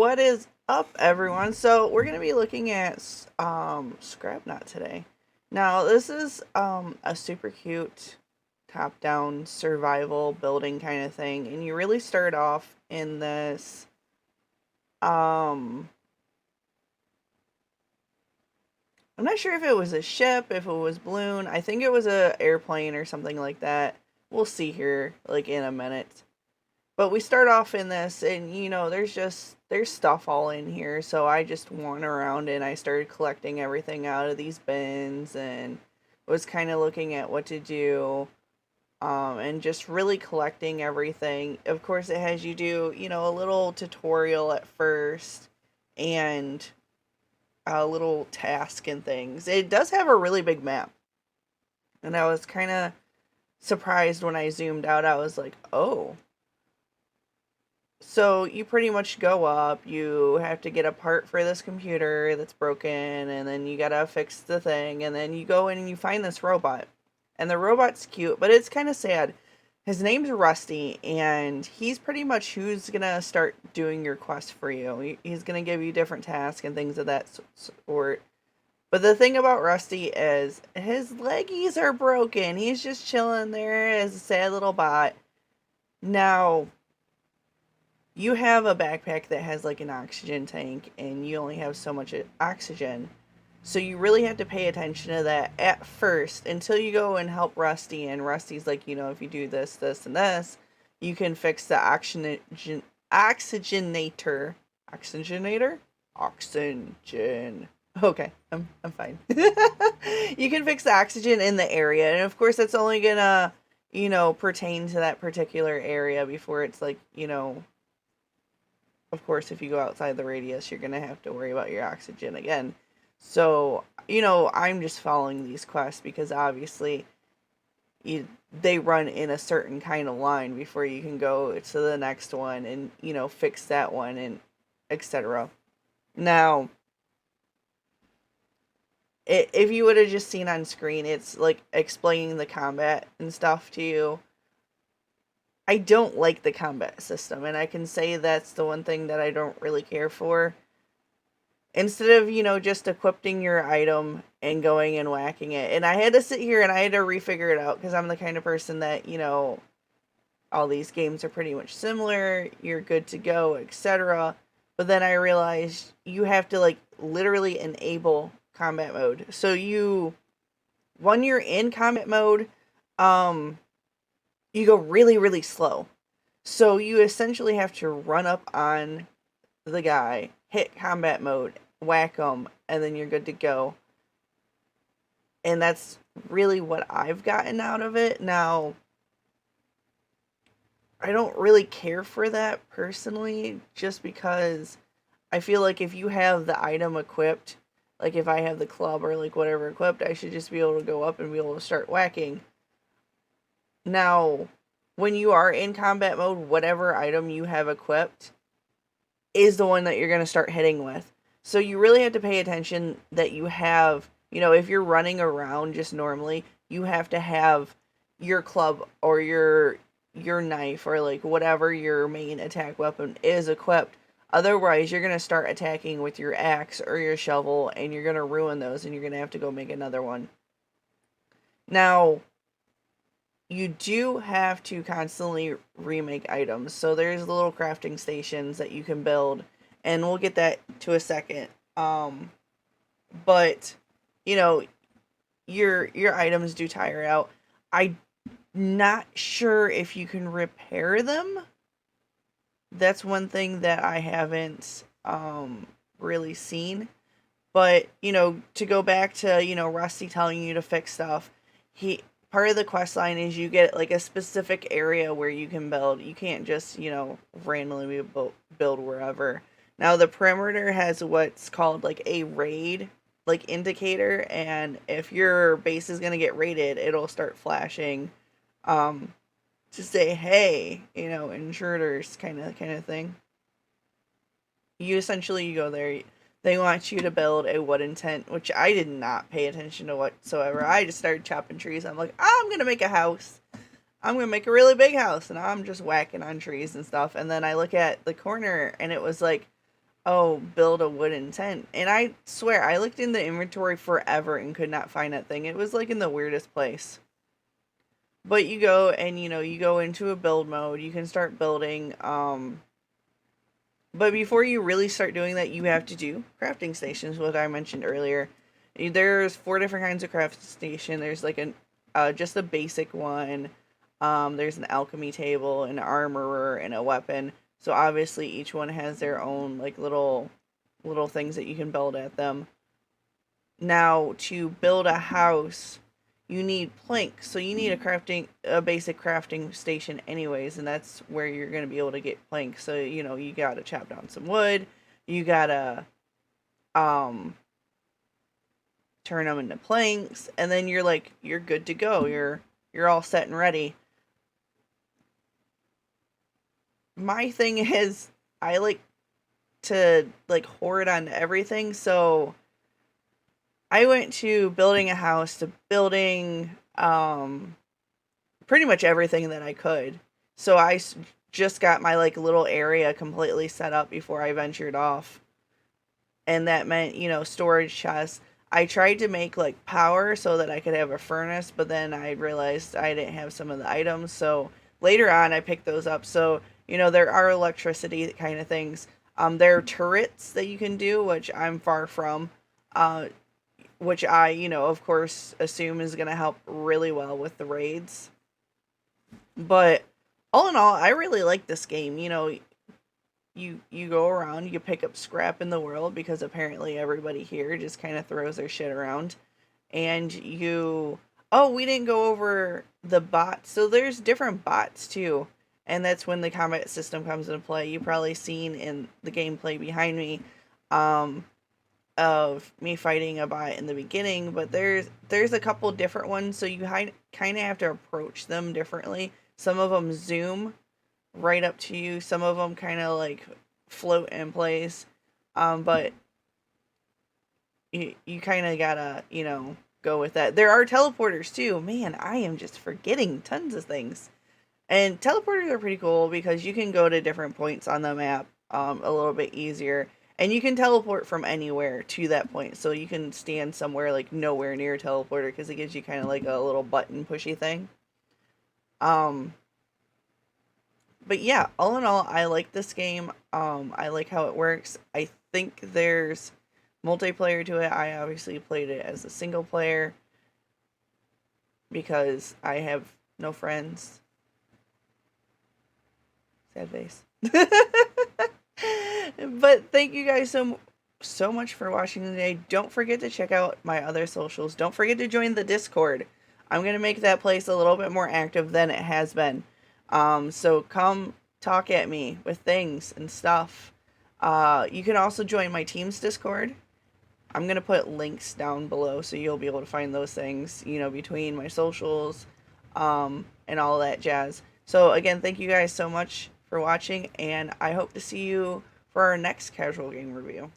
What is up, everyone? So we're gonna be looking at Scrapnaut today. Now, this is a super cute top-down survival building kind of thing, and you really start off in this um I'm not sure if it was a ship, if it was balloon. I think it was a airplane or something like that. We'll see here like in a minute. But we start off in this, and there's stuff all in here. So I just went around and I started collecting everything out of these bins and was kind of looking at what to do, and just really collecting everything. Of course, it has you do, a little tutorial at first and a little task and things. It does have a really big map, and I was kind of surprised when I zoomed out. I was like, oh. So you pretty much go up, you have to get a part for this computer that's broken, and then you gotta fix the thing, and then you go in and you find this robot. And the robot's cute, but it's kind of sad. His name's Rusty, and he's pretty much who's gonna start doing your quest for you. He's gonna give you different tasks and things of that sort. But the thing about Rusty is his leggies are broken. He's just chilling there as a sad little bot. Now, you have a backpack that has like an oxygen tank and you only have so much oxygen. So you really have to pay attention to that at first until you go and help Rusty. And Rusty's like, if you do this, this, and this, you can fix the oxygenator. Oxygenator? Oxygen. Okay, I'm fine. You can fix the oxygen in the area. And of course, that's only gonna, pertain to that particular area before it's like, of course, if you go outside the radius, you're going to have to worry about your oxygen again. So, I'm just following these quests because obviously they run in a certain kind of line before you can go to the next one and, fix that one and etc. Now, if you would have just seen on screen, it's like explaining the combat and stuff to you. I don't like the combat system, and I can say that's the one thing that I don't really care for. Instead of, just equipping your item and going and whacking it. And I had to sit here and I had to refigure it out because I'm the kind of person that, all these games are pretty much similar, you're good to go, etc. But then I realized you have to, like, literally enable combat mode. So when you're in combat mode, you go really, really slow. So you essentially have to run up on the guy, hit combat mode, whack him, and then you're good to go. And that's really what I've gotten out of it. Now, I don't really care for that personally, just because I feel like if you have the item equipped, like if I have the club or like whatever equipped, I should just be able to go up and be able to start whacking. Now, when you are in combat mode, whatever item you have equipped is the one that you're going to start hitting with. So you really have to pay attention that you have, if you're running around just normally, you have to have your club or your knife or like whatever your main attack weapon is equipped. Otherwise, you're going to start attacking with your axe or your shovel and you're going to ruin those and you're going to have to go make another one. Now, you do have to constantly remake items. So there's little crafting stations that you can build, and we'll get that to a second. But your items do tire out. I'm not sure if you can repair them. That's one thing that I haven't really seen. But, to go back to, Rusty telling you to fix stuff, part of the quest line is you get like a specific area where you can build. You can't just, randomly build wherever. Now the perimeter has what's called like a raid like indicator, and if your base is gonna get raided, it'll start flashing to say, hey, intruders kind of thing. You go there. They want you to build a wooden tent, which I did not pay attention to whatsoever. I just started chopping trees. I'm like, I'm going to make a house. I'm going to make a really big house. And I'm just whacking on trees and stuff. And then I look at the corner and it was like, oh, build a wooden tent. And I swear, I looked in the inventory forever and could not find that thing. It was like in the weirdest place. But you go and you go into a build mode. You can start building. But before you really start doing that, you have to do crafting stations, what I mentioned earlier. There's four different kinds of crafting station. There's like an just a basic one. There's an alchemy table, an armorer, and a weapon. So obviously each one has their own like little things that you can build at them. Now to build a house, you need planks. So you need a basic crafting station anyways, and that's where you're going to be able to get planks. So, you got to chop down some wood. You got to um turn them into planks, and then you're good to go. You're all set and ready. My thing is I like to like hoard on everything, so I went to building a house to building pretty much everything that I could. So just got my like little area completely set up before I ventured off. And that meant, storage chests. I tried to make like power so that I could have a furnace, but then I realized I didn't have some of the items. So later on, I picked those up. So, there are electricity kind of things. There are turrets that you can do, which I'm far from. Which I, of course, assume is going to help really well with the raids. But all in all, I really like this game. You go around, you pick up scrap in the world because apparently everybody here just kind of throws their shit around. And oh, we didn't go over the bots. So there's different bots too. And that's when the combat system comes into play. You've probably seen in the gameplay behind me of me fighting a bot in the beginning, but there's a couple different ones, so you kind of have to approach them differently. Some of them zoom right up to you. Some of them kind of like float in place. But you kind of gotta, go with that. There are teleporters too. Man, I am just forgetting tons of things. And teleporters are pretty cool because you can go to different points on the map a little bit easier. And you can teleport from anywhere to that point. So you can stand somewhere like nowhere near a teleporter because it gives you kind of like a little button pushy thing. Um, but yeah, all in all, I like this game. I like how it works. I think there's multiplayer to it. I obviously played it as a single player because I have no friends. Sad face. But thank you guys so much for watching today. Don't forget to check out my other socials. Don't forget to join the Discord. I'm going to make that place a little bit more active than it has been. So come talk at me with things and stuff. You can also join my team's Discord. I'm going to put links down below so you'll be able to find those things, between my socials, and all that jazz. So again, thank you guys so much for watching, and I hope to see you for our next casual game review.